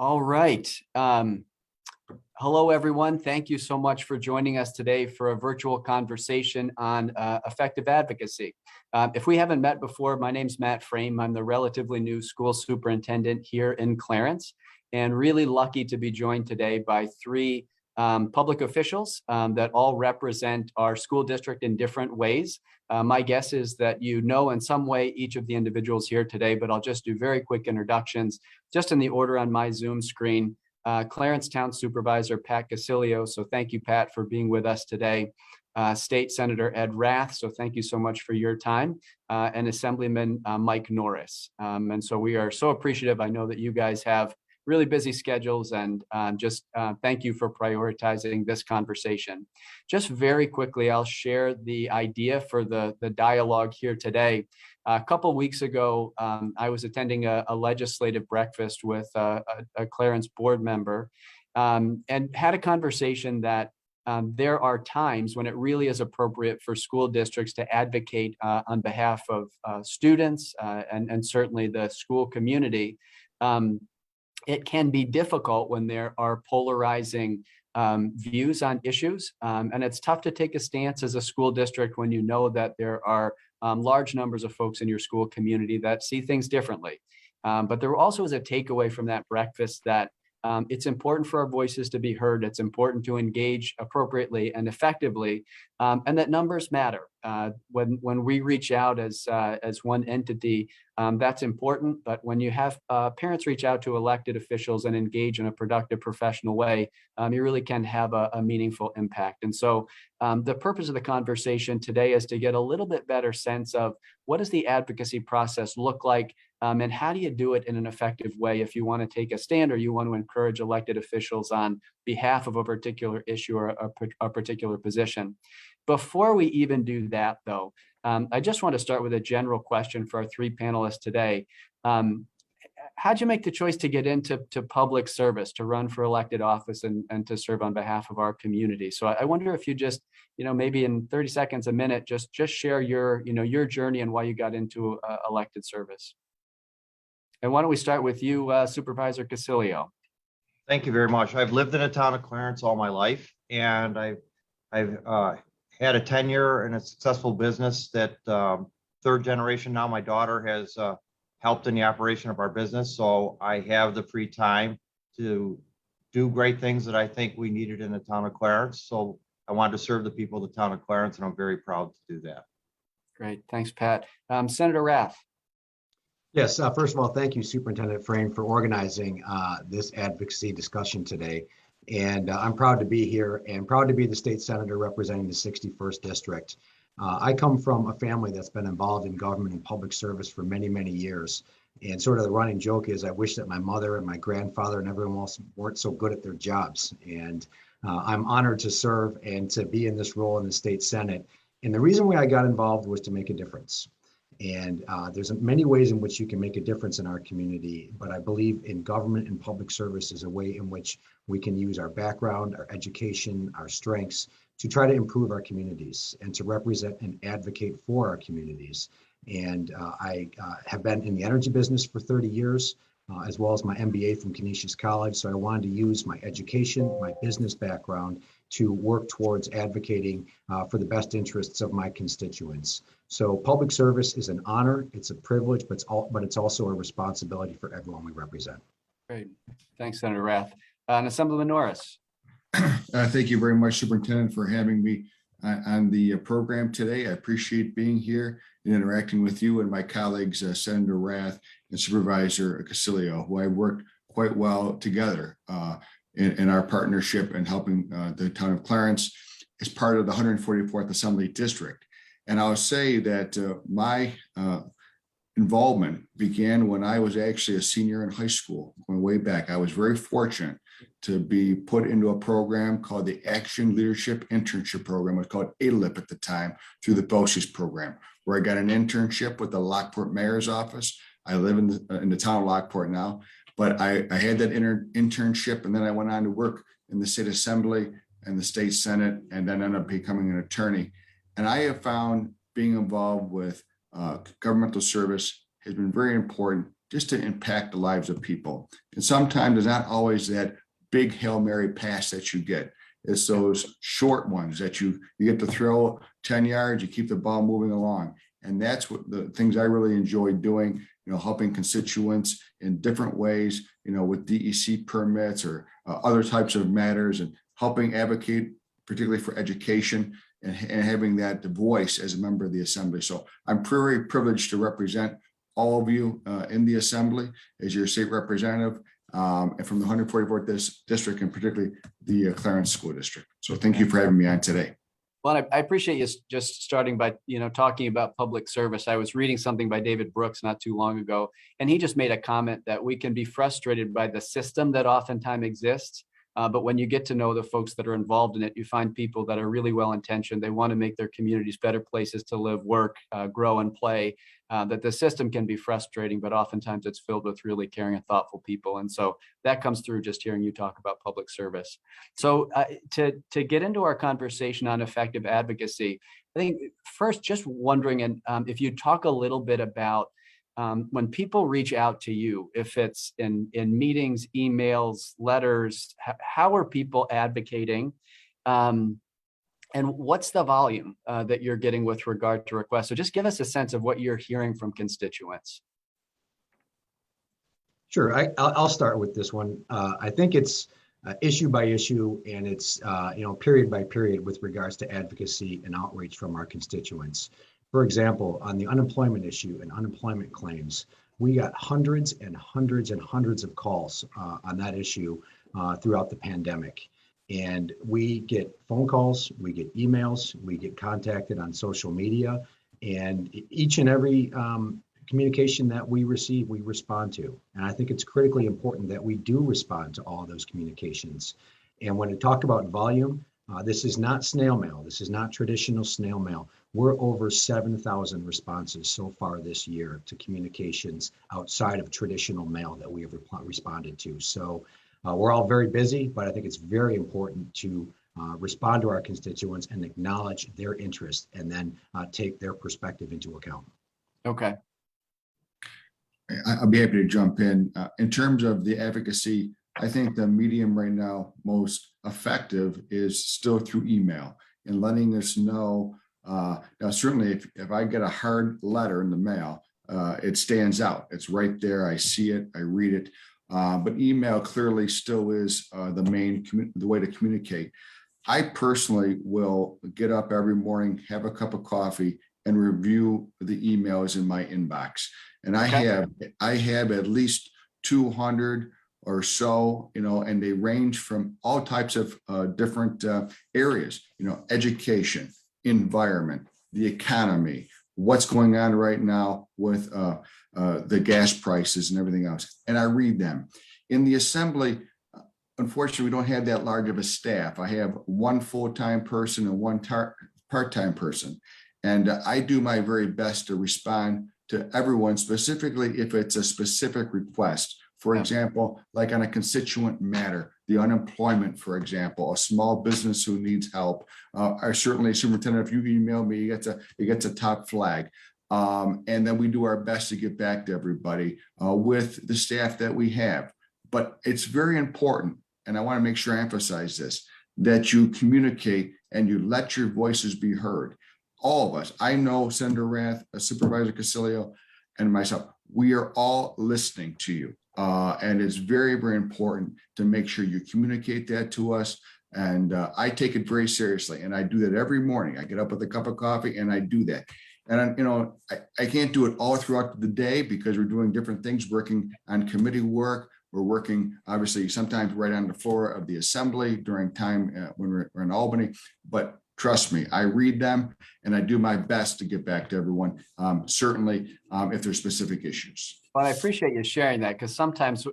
All right. Hello, everyone. Thank you so much for joining us today for a virtual conversation on effective advocacy. If we haven't met before, my name's Matt Frahm. I'm the relatively new school superintendent here in Clarence, and really lucky to be joined today by three public officials that all represent our school district in different ways. My guess is that you know in some way each of the individuals here today, but I'll just do very quick introductions, just in the order on my Zoom screen. Clarence Town Supervisor Pat Casilio, so thank you, Pat, for being with us today. State Senator Ed Rath, so thank you so much for your time, and Assemblyman Mike Norris. And so we are so appreciative. I know that you guys have really busy schedules, and just thank you for prioritizing this conversation. Just very quickly, I'll share the idea for the dialogue here today. A couple weeks ago, I was attending a legislative breakfast with a Clarence board member, and had a conversation that there are times when it really is appropriate for school districts to advocate on behalf of students and certainly the school community. It can be difficult when there are polarizing views on issues, and it's tough to take a stance as a school district when you know that there are large numbers of folks in your school community that see things differently. But there also is a takeaway from that breakfast that it's important for our voices to be heard. It's important to engage appropriately and effectively, and that numbers matter. When we reach out as one entity, that's important. But when you have parents reach out to elected officials and engage in a productive, professional way, you really can have a meaningful impact. And so the purpose of the conversation today is to get a little bit better sense of what does the advocacy process look like, and how do you do it in an effective way if you want to take a stand or you want to encourage elected officials on behalf of a particular issue or a particular position. Before we even do that, though, I just want to start with a general question for our three panelists today. How'd you make the choice to get into public service, to run for elected office and to serve on behalf of our community? So I wonder if you just, maybe in 30 seconds, a minute, just share your journey and why you got into elected service. And why don't we start with you, Supervisor Casilio? Thank you very much. I've lived in the town of Clarence all my life, and I've had a tenure in a successful business that third generation now. My daughter has helped in the operation of our business, so I have the free time to do great things that I think we needed in the town of Clarence. So I wanted to serve the people of the town of Clarence, and I'm very proud to do that. Great, thanks, Pat. Senator Rath. Yes, first of all, thank you, Superintendent Frahm, for organizing this advocacy discussion today. And I'm proud to be here and proud to be the state senator representing the 61st district. I come from a family that's been involved in government and public service for many, many years. And sort of the running joke is I wish that my mother and my grandfather and everyone else weren't so good at their jobs. And I'm honored to serve and to be in this role in the state Senate. And the reason why I got involved was to make a difference. And there's many ways in which you can make a difference in our community, but I believe in government and public service is a way in which we can use our background, our education, our strengths to try to improve our communities and to represent and advocate for our communities. And I have been in the energy business for 30 years, as well as my MBA from Canisius College. So I wanted to use my education, my business background to work towards advocating for the best interests of my constituents. So public service is an honor, it's a privilege, but it's also a responsibility for everyone we represent. Great, thanks, Senator Rath. And Assemblyman Norris. Thank you very much, Superintendent, for having me on the program today. I appreciate being here and interacting with you and my colleagues, Senator Rath and Supervisor Casilio, who I worked quite well together in our partnership and helping the town of Clarence as part of the 144th Assembly District. And I'll say that my involvement began when I was actually a senior in high school, going way back. I was very fortunate to be put into a program called the Action Leadership Internship Program. It was called ALIP at the time, through the BOCES program, where I got an internship with the Lockport Mayor's Office. I live in the town of Lockport now, but I had that internship, and then I went on to work in the state assembly and the state senate, and then ended up becoming an attorney. And I have found being involved with governmental service has been very important just to impact the lives of people. And sometimes it's not always that big Hail Mary pass that you get. It's those short ones that you get to throw 10 yards, you keep the ball moving along. And that's what the things I really enjoy doing, helping constituents in different ways, with DEC permits or other types of matters, and helping advocate, particularly for education, and having that voice as a member of the Assembly. So I'm very privileged to represent all of you in the Assembly as your state representative, and from the 144th district, and particularly the Clarence School District. So thank you for having me on today. Well, I appreciate you just starting by, talking about public service. I was reading something by David Brooks not too long ago, and he just made a comment that we can be frustrated by the system that oftentimes exists. But when you get to know the folks that are involved in it, you find people that are really well-intentioned. They want to make their communities better places to live, work, grow, and play. That the system can be frustrating, but oftentimes it's filled with really caring and thoughtful people. And so that comes through just hearing you talk about public service. So to get into our conversation on effective advocacy, I think first just wondering, and if you talk a little bit about when people reach out to you, if it's in meetings, emails, letters, how are people advocating? And what's the volume that you're getting with regard to requests? So just give us a sense of what you're hearing from constituents. Sure, I'll start with this one. I think it's issue by issue, and it's period by period with regards to advocacy and outreach from our constituents. For example, on the unemployment issue and unemployment claims, we got hundreds and hundreds and hundreds of calls on that issue throughout the pandemic. And we get phone calls, we get emails, we get contacted on social media, and each and every communication that we receive, we respond to. And I think it's critically important that we do respond to all those communications. And when we talk about volume, this is not snail mail. This is not traditional snail mail. We're over 7,000 responses so far this year to communications outside of traditional mail that we have responded to. So we're all very busy, but I think it's very important to respond to our constituents and acknowledge their interest, and then take their perspective into account. Okay. I'll be happy to jump in. In terms of the advocacy, I think the medium right now most effective is still through email and letting us know. Now, certainly if I get a hard letter in the mail, it stands out. It's right there. I see it, I read it. But email clearly still is the way to communicate. I personally will get up every morning, have a cup of coffee, and review the emails in my inbox. And I have at least 200 or so, and they range from all types of different areas, education, environment, the economy, what's going on right now with the gas prices and everything else. And I read them. In the Assembly, unfortunately, we don't have that large of a staff. I have one full-time person and one part-time person. And I do my very best to respond to everyone, specifically if it's a specific request. For example, like on a constituent matter, the unemployment, for example, a small business who needs help. I certainly, Superintendent, if you email me, it gets a top flag. And then we do our best to get back to everybody with the staff that we have. But it's very important, and I want to make sure I emphasize this, that you communicate and you let your voices be heard. All of us, I know Senator Rath, Supervisor Casilio, and myself, we are all listening to you. And it's very, very important to make sure you communicate that to us. And I take it very seriously. And I do that every morning. I get up with a cup of coffee and I do that. And, I can't do it all throughout the day because we're doing different things, working on committee work. We're working, obviously, sometimes right on the floor of the Assembly during time when we're in Albany. But trust me, I read them and I do my best to get back to everyone, certainly if there's specific issues. Well, I appreciate you sharing that, because sometimes,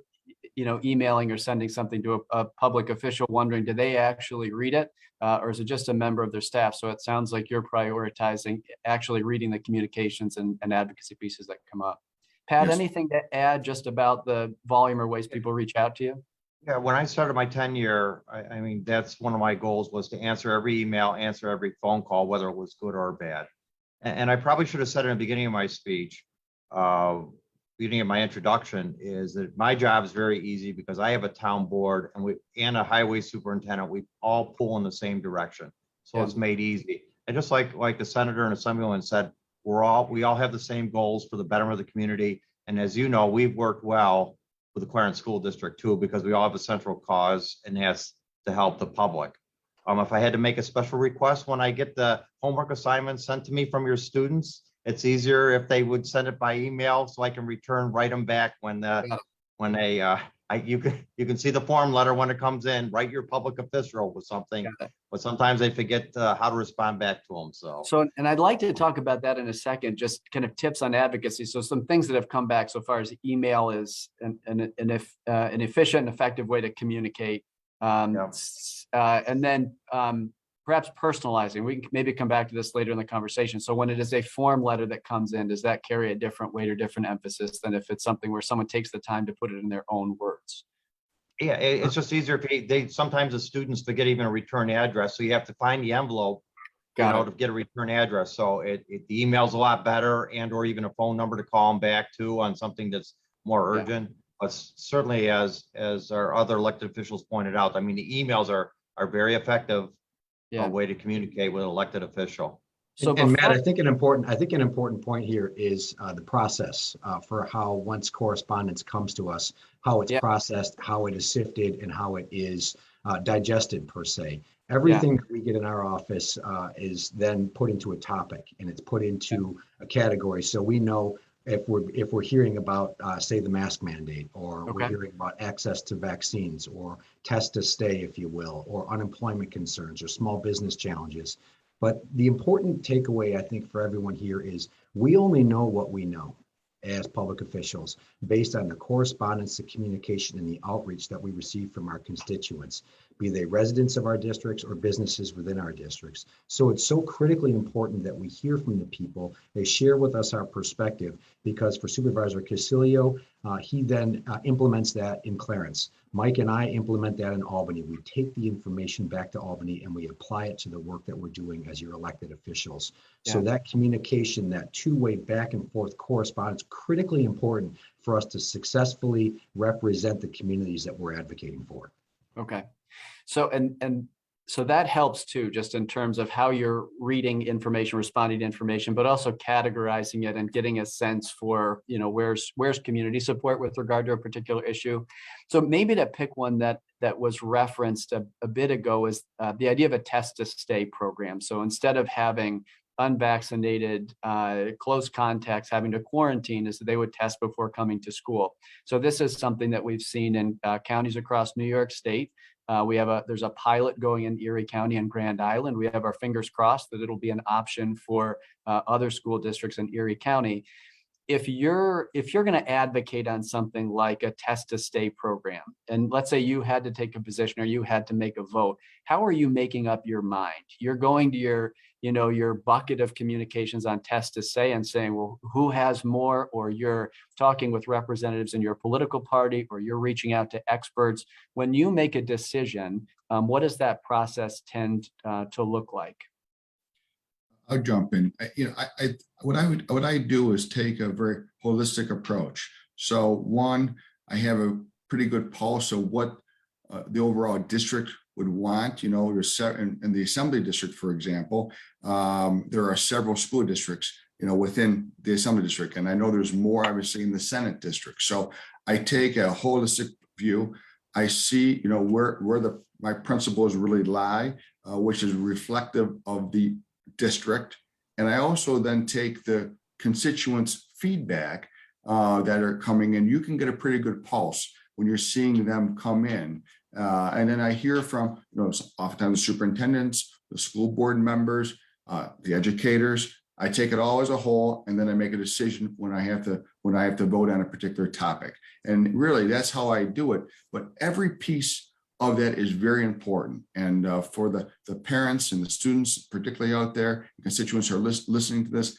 emailing or sending something to a public official wondering, do they actually read it? Or is it just a member of their staff? So it sounds like you're prioritizing actually reading the communications and advocacy pieces that come up. Pat, Yes. Anything to add just about the volume or ways people reach out to you? Yeah, when I started my tenure, I mean, that's one of my goals was to answer every email, answer every phone call, whether it was good or bad. And I probably should have said in the beginning of my speech, beginning of my introduction is that my job is very easy because I have a town board and a highway superintendent. We all pull in the same direction. So it's made easy. And just like the senator and assemblyman said, we all have the same goals for the betterment of the community. And as you know, we've worked well with the Clarence School District too, because we all have a central cause and has to help the public. If I had to make a special request when I get the homework assignments sent to me from your students, it's easier if they would send it by email so I can write them back when you can see the form letter when it comes in, write your public official with something, but sometimes they forget how to respond back to them. So, and I'd like to talk about that in a second, just kind of tips on advocacy. So some things that have come back so far as email is an efficient and effective way to communicate. And then perhaps personalizing. We can maybe come back to this later in the conversation. So when it is a form letter that comes in, does that carry a different weight or different emphasis than if it's something where someone takes the time to put it in their own words? Yeah, it's just easier if sometimes the students forget even a return address. So you have to find the envelope, to get a return address. So the email's a lot better, and or even a phone number to call them back to on something that's more urgent. But certainly, as our other elected officials pointed out, I mean, the emails are very effective way to communicate with an elected official. So, and Matt, I think an important point here is the process for how once correspondence comes to us, how it's processed, how it is sifted, and how it is digested per se. Everything that we get in our office is then put into a topic, and it's put into a category. So we know if we're hearing about, say, the mask mandate, or we're hearing about access to vaccines, or test to stay, if you will, or unemployment concerns, or small business challenges. But the important takeaway, I think, for everyone here is we only know what we know as public officials based on the correspondence, the communication, and the outreach that we receive from our constituents, be they residents of our districts or businesses within our districts. So it's so critically important that we hear from the people. They share with us our perspective, because for Supervisor Casilio, he then implements that in Clarence. Mike and I implement that in Albany. We take the information back to Albany and we apply it to the work that we're doing as your elected officials. So that communication, that two-way back and forth correspondence, critically important for us to successfully represent the communities that we're advocating for. Okay. So, and so that helps too, just in terms of how you're reading information, responding to information, but also categorizing it and getting a sense for, where's community support with regard to a particular issue. So maybe to pick one that was referenced a bit ago is the idea of a test to stay program. So instead of having unvaccinated close contacts having to quarantine, is that they would test before coming to school. So this is something that we've seen in counties across New York State. There's a pilot going in Erie County and Grand Island. We have our fingers crossed that it'll be an option for other school districts in Erie County. If you're going to advocate on something like a test to stay program, and let's say you had to take a position or you had to make a vote, how are you making up your mind? You're going to your bucket of communications on test to stay and saying, well, who has more? Or you're talking with representatives in your political party, or you're reaching out to experts. When you make a decision, what does that process tend to look like? I'll jump in. What I do is take a very holistic approach. So one, I have a pretty good pulse of what the overall district would want. In the assembly district, for example, there are several school districts, within the assembly district, and I know there's more obviously in the Senate district. So I take a holistic view. I see, where my principles really lie, which is reflective of the district. And I also then take the constituents' feedback that are coming in. You can get a pretty good pulse when you're seeing them come in. And then I hear from, oftentimes the superintendents, the school board members, the educators. I take it all as a whole, and then I make a decision when I have to vote on a particular topic. And really, that's how I do it. But every piece of that is very important. And for the parents and the students, particularly out there, the constituents who are listening to this,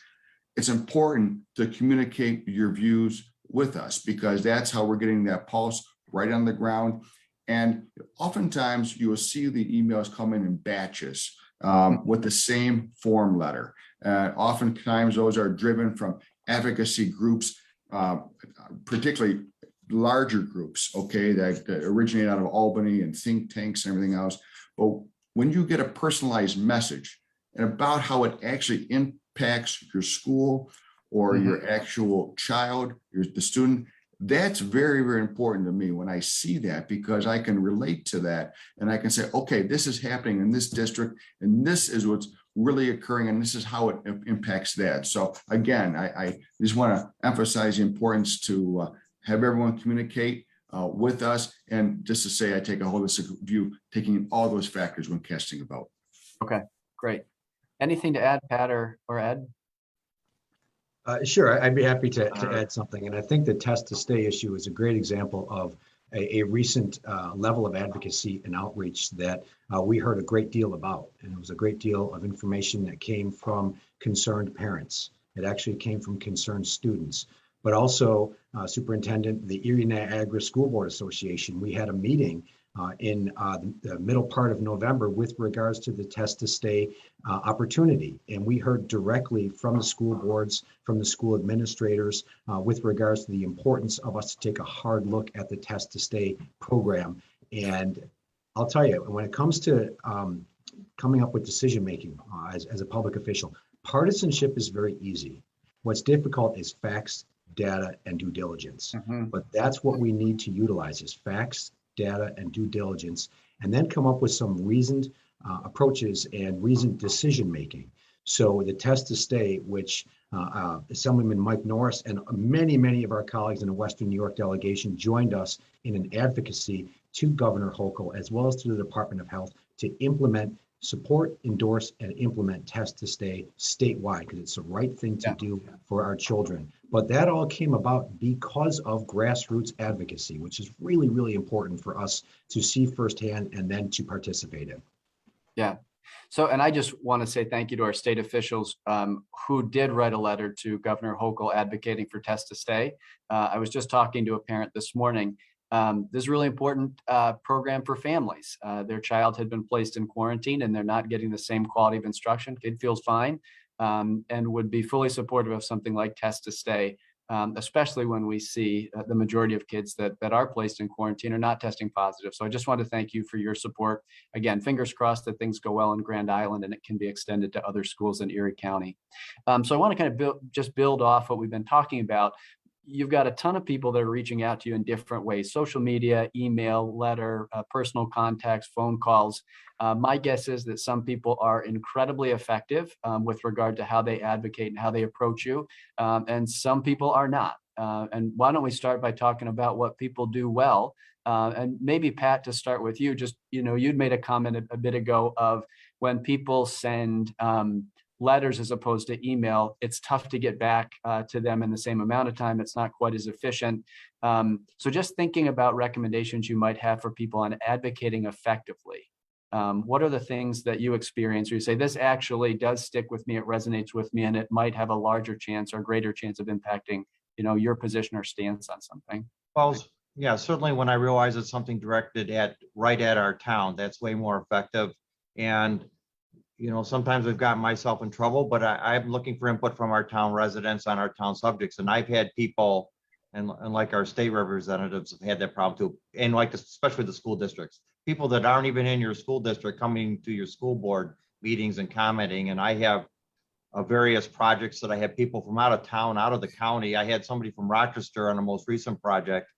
it's important to communicate your views with us, because that's how we're getting that pulse right on the ground. And oftentimes you will see the emails come in batches with the same form letter. Oftentimes those are driven from advocacy groups particularly larger groups, okay, that originate out of Albany and think tanks and everything else. But when you get a personalized message and about how it actually impacts your school or your actual child, the student, that's very, very important to me when I see that, because I can relate to that and I can say, okay, this is happening in this district and this is what's really occurring and this is how it impacts that. So again, I just want to emphasize the importance to have everyone communicate with us, and just to say I take a holistic view, taking in all those factors when casting a vote. Okay, great. Anything to add, Pat or Ed? Sure, I'd be happy to add something. And I think the test to stay issue is a great example of a recent level of advocacy and outreach that we heard a great deal about. And it was a great deal of information that came from concerned parents. It actually came from concerned students. But also, Superintendent, the Erie Niagara School Board Association, we had a meeting in the middle part of November with regards to the test to stay opportunity. And we heard directly from the school boards, from the school administrators, with regards to the importance of us to take a hard look at the test to stay program. And I'll tell you, when it comes to coming up with decision making as a public official, partisanship is very easy. What's difficult is facts, data, and due diligence. But that's what we need to utilize is facts, data, and due diligence, and then come up with some reasoned approaches and reasoned decision making. So the test to stay, which Assemblyman Mike Norris and many of our colleagues in the Western New York delegation joined us in an advocacy to Governor Hochul, as well as to the Department of Health, to implement, support, endorse, and implement test to stay statewide, because it's the right thing to do for our children. But that all came about because of grassroots advocacy, which is really, really important for us to see firsthand and then to participate in. Yeah. So, and I just want to say thank you to our state officials who did write a letter to Governor Hochul advocating for test to stay. I was just talking to a parent this morning. This is a really important program for families. Their child had been placed in quarantine and they're not getting the same quality of instruction. Kid feels fine and would be fully supportive of something like test to stay, especially when we see the majority of kids that are placed in quarantine are not testing positive. So I just want to thank you for your support. Again, fingers crossed that things go well in Grand Island and it can be extended to other schools in Erie County. So I want to kind of build off what we've been talking about. You've got a ton of people that are reaching out to you in different ways: social media, email, letter, personal contacts, phone calls. My guess is that some people are incredibly effective with regard to how they advocate and how they approach you, and some people are not. And why don't we start by talking about what people do well? And maybe Pat, to start with you, just, you'd made a comment a bit ago of when people send letters as opposed to email, it's tough to get back to them in the same amount of time. It's not quite as efficient. So just thinking about recommendations you might have for people on advocating effectively. What are the things that you experience where you say, this actually does stick with me, it resonates with me, and it might have a larger chance or greater chance of impacting, your position or stance on something? Well, yeah, certainly when I realize it's something directed right at our town, that's way more effective. And sometimes I've gotten myself in trouble, but I'm looking for input from our town residents on our town subjects. And I've had people, and like our state representatives have had that problem too. And especially the school districts, people that aren't even in your school district coming to your school board meetings and commenting. And I have various projects that I have people from out of town, out of the county. I had somebody from Rochester on the most recent project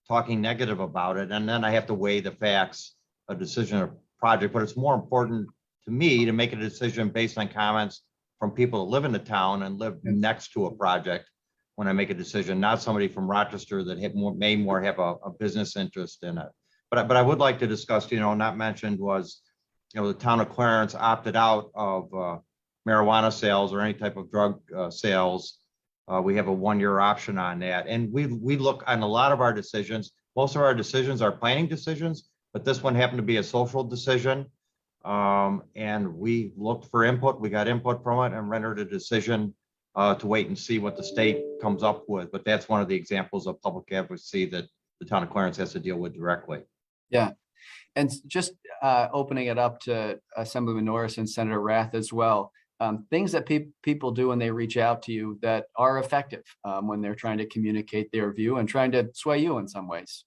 talking negative about it. And then I have to weigh the facts, a decision, a project, but it's more important to me to make a decision based on comments from people that live in the town and live next to a project when I make a decision, not somebody from Rochester that may more have a business interest in it. But I would like to discuss, not mentioned was, the town of Clarence opted out of marijuana sales or any type of drug sales. We have a 1-year option on that. And we look on a lot of our decisions. Most of our decisions are planning decisions, but this one happened to be a social decision. And we looked for input. We got input from it and rendered a decision to wait and see what the state comes up with. But that's one of the examples of public advocacy that the town of Clarence has to deal with directly. Yeah. And just opening it up to Assemblyman Norris and Senator Rath as well. things that people do when they reach out to you that are effective when they're trying to communicate their view and trying to sway you in some ways.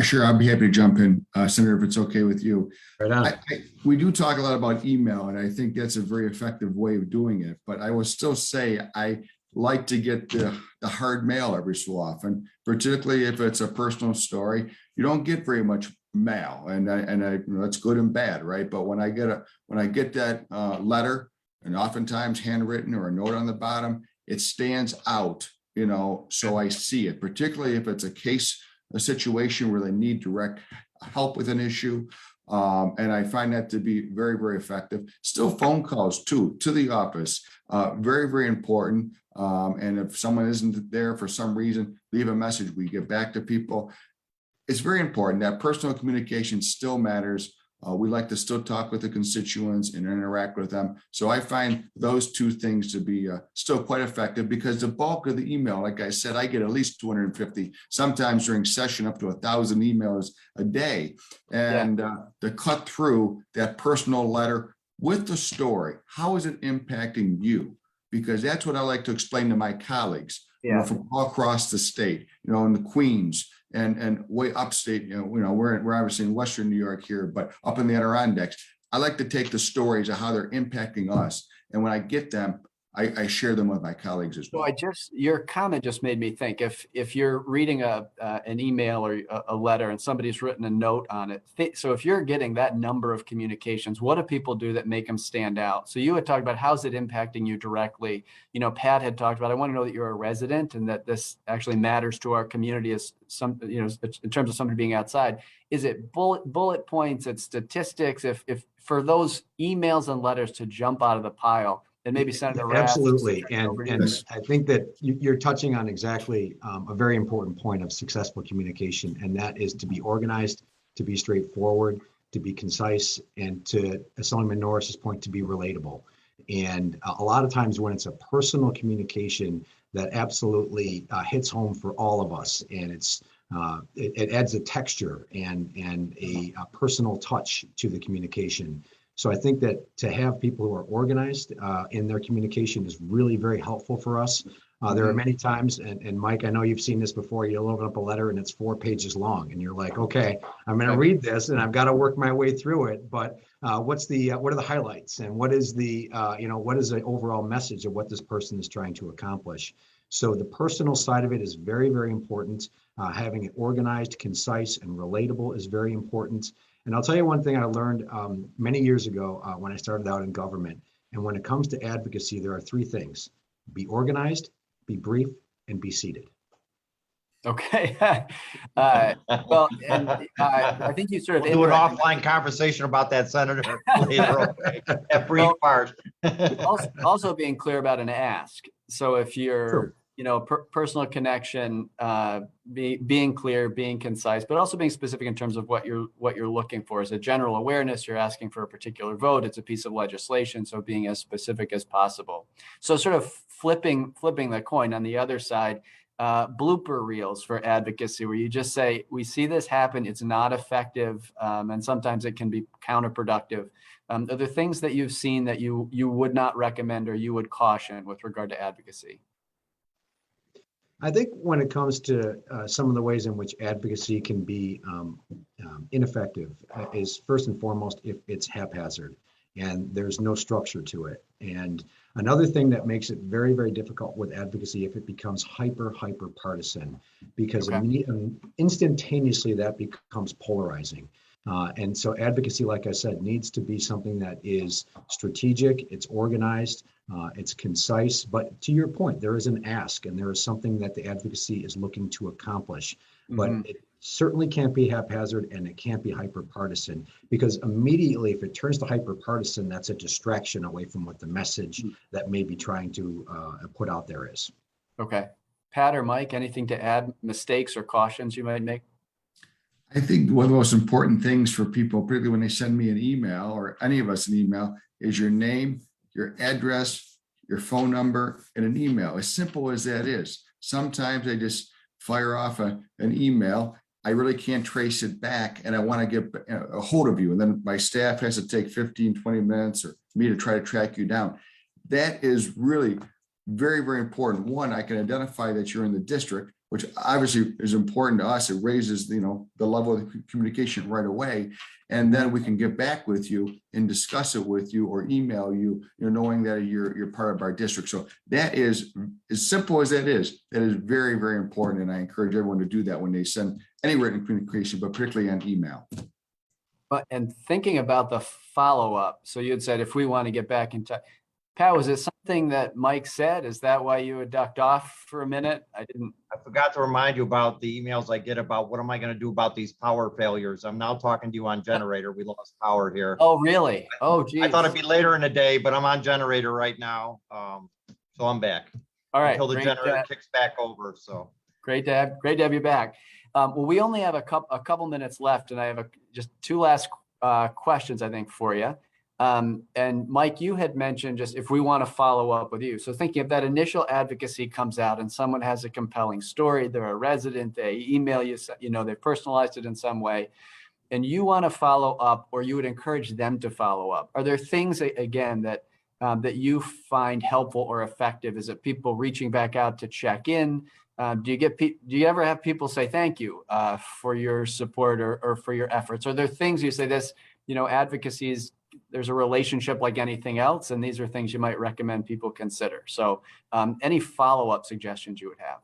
Sure, I'll be happy to jump in, Senator, if it's okay with you. Right on. We do talk a lot about email, and I think that's a very effective way of doing it. But I will still say I like to get the hard mail every so often, particularly if it's a personal story. You don't get very much mail, and that's good and bad, right? But when I get that letter, and oftentimes handwritten or a note on the bottom, it stands out, so I see it, particularly if it's a situation where they need direct help with an issue. And I find that to be very, very effective. Still phone calls too, to the office, very, very important. And if someone isn't there for some reason, leave a message. We get back to people. It's very important that personal communication still matters. We like to still talk with the constituents and interact with them. So I find those two things to be still quite effective, because the bulk of the email, like I said, I get at least 250, sometimes during session up to 1,000 emails a day. And to cut through that personal letter with the story, how is it impacting you? Because that's what I like to explain to my colleagues from all across the state, in the Queens, and way upstate, we're obviously in Western New York here, but up in the Adirondacks. I like to take the stories of how they're impacting us. And when I get them, I share them with my colleagues as well. Your comment just made me think, if you're reading an email or a letter and somebody's written a note on it. So if you're getting that number of communications, what do people do that make them stand out? So you had talked about how's it impacting you directly. Pat had talked about, I want to know that you're a resident and that this actually matters to our community as some, in terms of somebody being outside. Is it bullet points? It's statistics. If for those emails and letters to jump out of the pile, and maybe Senator Rath. Absolutely. And I think that you're touching on exactly a very important point of successful communication, and that is to be organized, to be straightforward, to be concise, and to Assemblyman Norris's point, to be relatable. And a lot of times when it's a personal communication, that absolutely hits home for all of us, and it adds a texture and a personal touch to the communication. So I think that to have people who are organized in their communication is really very helpful for us. There are many times, and Mike, I know you've seen this before, you'll open up a letter and it's 4 pages long and you're like, okay, I'm going to read this and I've got to work my way through it. But what are the highlights, and what is the overall message of what this person is trying to accomplish? So the personal side of it is very, very important. Having it organized, concise, and relatable is very important. And I'll tell you one thing I learned many years ago when I started out in government. And when it comes to advocacy, there are 3 things: be organized, be brief, and be seated. Okay. Well, and I think you sort of do an offline conversation about that, Senator, later. That brief part. also being clear about an ask. So if you're, personal connection, being clear, being concise, but also being specific in terms of what you're looking for. As a general awareness, you're asking for a particular vote. It's a piece of legislation, so being as specific as possible. So sort of flipping the coin on the other side, blooper reels for advocacy, where you just say, we see this happen, it's not effective, and sometimes it can be counterproductive. Are there things that you've seen that you would not recommend or you would caution with regard to advocacy? I think when it comes to some of the ways in which advocacy can be ineffective is first and foremost if it's haphazard and there's no structure to it. And another thing that makes it very, very difficult with advocacy if it becomes hyper partisan, because instantaneously that becomes polarizing. And so advocacy, like I said, needs to be something that is strategic, it's organized, it's concise, but to your point, there is an ask and there is something that the advocacy is looking to accomplish, but it certainly can't be haphazard and it can't be hyper-partisan, because immediately if it turns to hyper-partisan, that's a distraction away from what the message that may be trying to put out there is. Okay. Pat or Mike, anything to add, mistakes or cautions you might make? I think one of the most important things for people, particularly when they send me an email or any of us an email, is your name, your address, your phone number, and an email. As simple as that is. Sometimes I just fire off an email. I really can't trace it back and I want to get a hold of you. And then my staff has to take 15, 20 minutes or me to try to track you down. That is really very, very important. One, I can identify that you're in the district, which obviously is important to us. It raises, the level of communication right away. And then we can get back with you and discuss it with you or email you, knowing that you're part of our district. So that is, as simple as that is very, very important. And I encourage everyone to do that when they send any written communication, but particularly on email. And thinking about the follow-up, so you had said if we want to get back in touch, Pat, was it something that Mike said? Is that why you had ducked off for a minute? I forgot to remind you about the emails I get about what am I going to do about these power failures. I'm now talking to you on generator. We lost power here. Oh, really? Oh, geez. I thought it'd be later in the day, but I'm on generator right now. So I'm back. All right. Until the generator kicks back over. So great to have you back. Well, we only have a couple minutes left, and I have just two last questions, I think, for you. And Mike, you had mentioned just if we want to follow up with you. So thinking if that initial advocacy comes out and someone has a compelling story, they're a resident, they email you, they personalized it in some way, and you want to follow up, or you would encourage them to follow up. Are there things, again, that you find helpful or effective? Is it people reaching back out to check in? Do you ever have people say thank you for your support or for your efforts? Are there things you say this, advocacy is, there's a relationship like anything else, and these are things you might recommend people consider. So any follow-up suggestions you would have?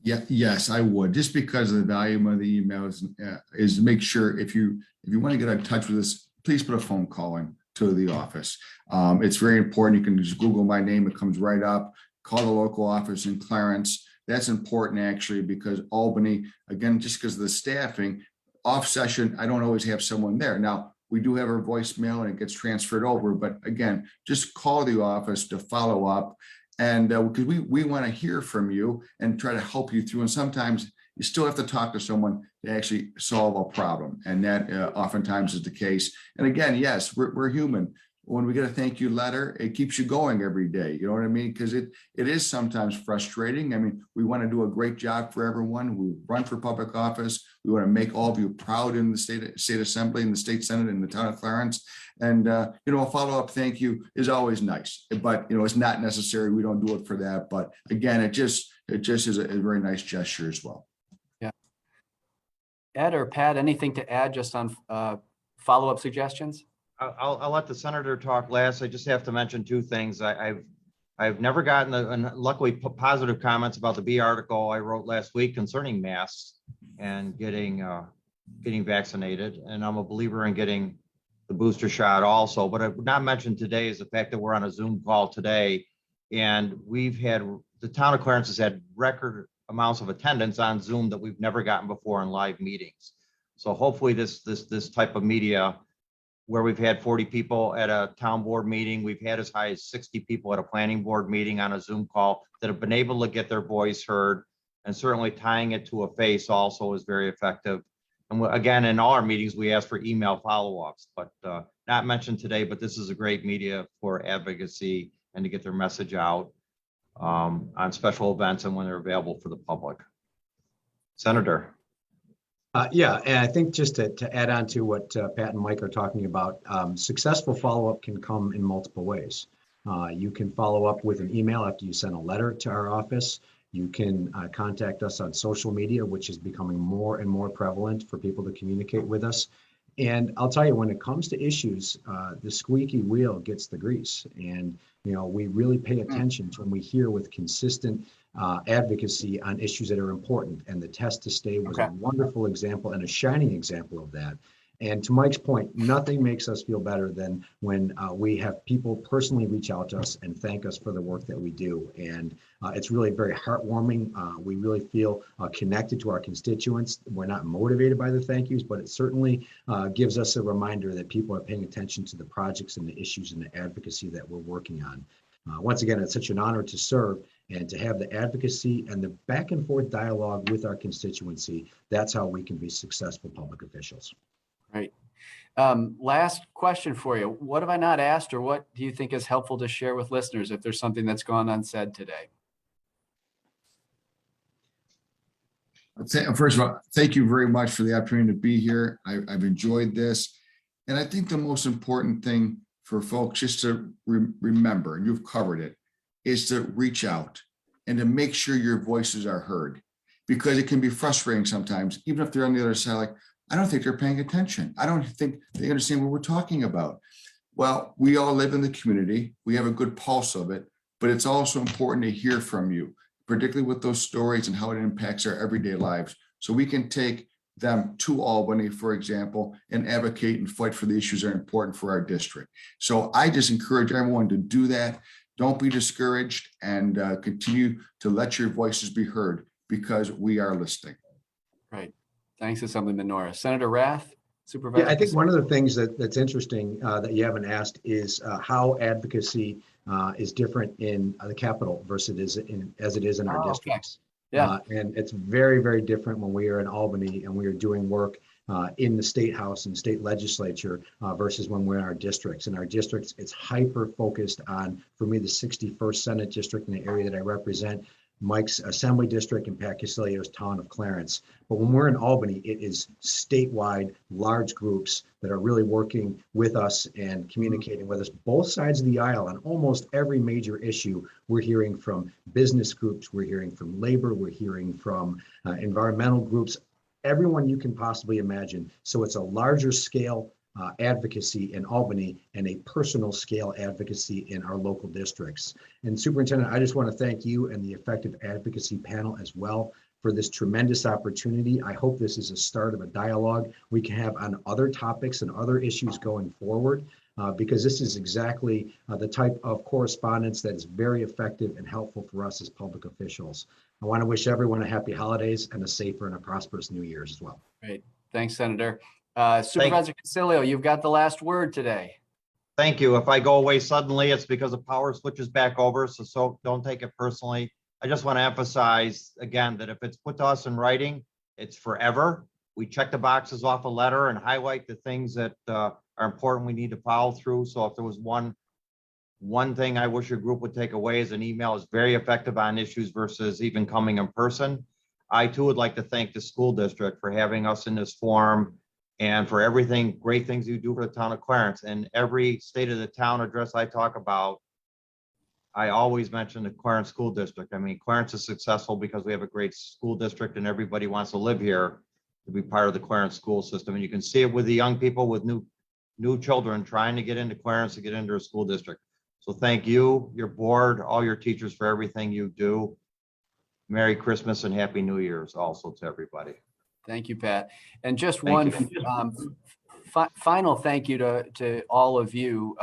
Yeah, yes, I would. Just because of the volume of the emails is make sure if you want to get in touch with us, please put a phone call in to the office. It's very important. You can just Google my name. It comes right up. Call the local office in Clarence. That's important actually, because Albany, again, just because of the staffing, off session, I don't always have someone there. Now, we do have our voicemail and it gets transferred over, but again, just call the office to follow up. And because we want to hear from you and try to help you through. And sometimes you still have to talk to someone to actually solve a problem. And that oftentimes is the case. And again, yes, we're human. When we get a thank you letter, it keeps you going every day. You know what I mean? Because it is sometimes frustrating. I mean, we want to do a great job for everyone. We run for public office. We want to make all of you proud in the state Assembly, in the state Senate, in the town of Clarence. And, a follow-up thank you is always nice, but, it's not necessary. We don't do it for that. But again, it just is a very nice gesture as well. Yeah. Ed or Pat, anything to add just on follow-up suggestions? I'll let the senator talk last. I just have to mention two things. I've never gotten and luckily positive comments about the B article I wrote last week concerning masks and getting vaccinated. And I'm a believer in getting the booster shot also. But I would not mention today is the fact that we're on a Zoom call today, and the town of Clarence has had record amounts of attendance on Zoom that we've never gotten before in live meetings. So hopefully this type of media, where we've had 40 people at a town board meeting, we've had as high as 60 people at a planning board meeting on a Zoom call that have been able to get their voice heard, and certainly tying it to a face also is very effective. And again, in all our meetings, we ask for email follow-ups, but not mentioned today, but this is a great media for advocacy and to get their message out on special events and when they're available for the public. Senator. Yeah, and I think just to add on to what Pat and Mike are talking about, successful follow-up can come in multiple ways. You can follow up with an email after you send a letter to our office. You can contact us on social media, which is becoming more and more prevalent for people to communicate with us. And I'll tell you, when it comes to issues, the squeaky wheel gets the grease. And, we really pay attention to when we hear with consistent advocacy on issues that are important. And the Test to Stay was a wonderful example and a shining example of that. And to Mike's point, nothing makes us feel better than when we have people personally reach out to us and thank us for the work that we do. And it's really very heartwarming. We really feel connected to our constituents. We're not motivated by the thank yous, but it certainly gives us a reminder that people are paying attention to the projects and the issues and the advocacy that we're working on. Once again, it's such an honor to serve and to have the advocacy and the back and forth dialogue with our constituency. That's how we can be successful public officials. Right. Last question for you. What have I not asked, or what do you think is helpful to share with listeners if there's something that's gone unsaid today? First of all, thank you very much for the opportunity to be here. I've enjoyed this. And I think the most important thing for folks just to remember, and you've covered it, is to reach out and to make sure your voices are heard, because it can be frustrating sometimes, even if they're on the other side, like, I don't think they're paying attention. I don't think they understand what we're talking about. Well, we all live in the community. We have a good pulse of it, but it's also important to hear from you, particularly with those stories and how it impacts our everyday lives. So we can take them to Albany, for example, and advocate and fight for the issues that are important for our district. So I just encourage everyone to do that. Don't be discouraged, and continue to let your voices be heard, because we are listening. Right. Thanks, Assemblyman Norris. Senator Rath, Supervisor. Yeah, I think one of the things that's interesting that you haven't asked is how advocacy is different in the Capitol versus as it is in our districts. Yeah. And it's very, very different when we are in Albany and we are doing work in the state house and state legislature versus when we're in our districts. In our districts, it's hyper focused on, for me, the 61st Senate district in the area that I represent, Mike's Assembly district, and Pat Casilio's town of Clarence. But when we're in Albany, it is statewide, large groups that are really working with us and communicating with us, both sides of the aisle on almost every major issue. We're hearing from business groups, we're hearing from labor, we're hearing from environmental groups, everyone you can possibly imagine. So it's a larger scale advocacy in Albany and a personal scale advocacy in our local districts. And Superintendent, I just want to thank you and the Effective Advocacy panel as well for this tremendous opportunity. I hope this is a start of a dialogue we can have on other topics and other issues going forward, because this is exactly the type of correspondence that is very effective and helpful for us as public officials. I want to wish everyone a happy holidays and a safer and a prosperous New Year's as well. Great. Thanks, Senator. Supervisor Casilio, you've got the last word today. Thank you. If I go away suddenly, it's because the power switches back over. So don't take it personally. I just want to emphasize again that if it's put to us in writing, it's forever. We check the boxes off a letter and highlight the things that are important we need to follow through. So if there was one thing I wish your group would take away is an email is very effective on issues versus even coming in person. I too would like to thank the school district for having us in this forum and for everything, great things you do for the town of Clarence. And every state of the town address I talk about, I always mention the Clarence School District. I mean, Clarence is successful because we have a great school district and everybody wants to live here to be part of the Clarence school system. And you can see it with the young people with new children trying to get into Clarence to get into a school district. So thank you, your board, all your teachers for everything you do. Merry Christmas and Happy New Year's also to everybody. Thank you, Pat. And just Thank one final thank you to all of you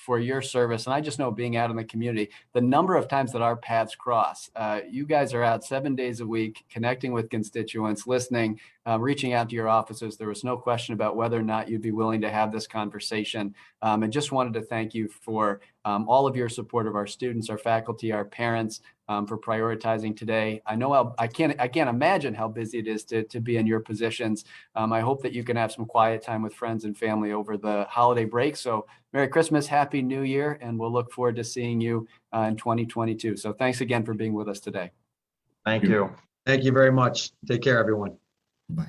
for your service. And I just know, being out in the community, the number of times that our paths cross, you guys are out 7 days a week, connecting with constituents, listening, reaching out to your offices. There was no question about whether or not you'd be willing to have this conversation. And just wanted to thank you for all of your support of our students, our faculty, our parents, for prioritizing today. I know I can't imagine how busy it is to be in your positions. I hope that you can have some quiet time with friends and family over the holiday break. So Merry Christmas, Happy New Year, and we'll look forward to seeing you in 2022. So thanks again for being with us today. Thank you. Thank you very much. Take care, everyone. Bye.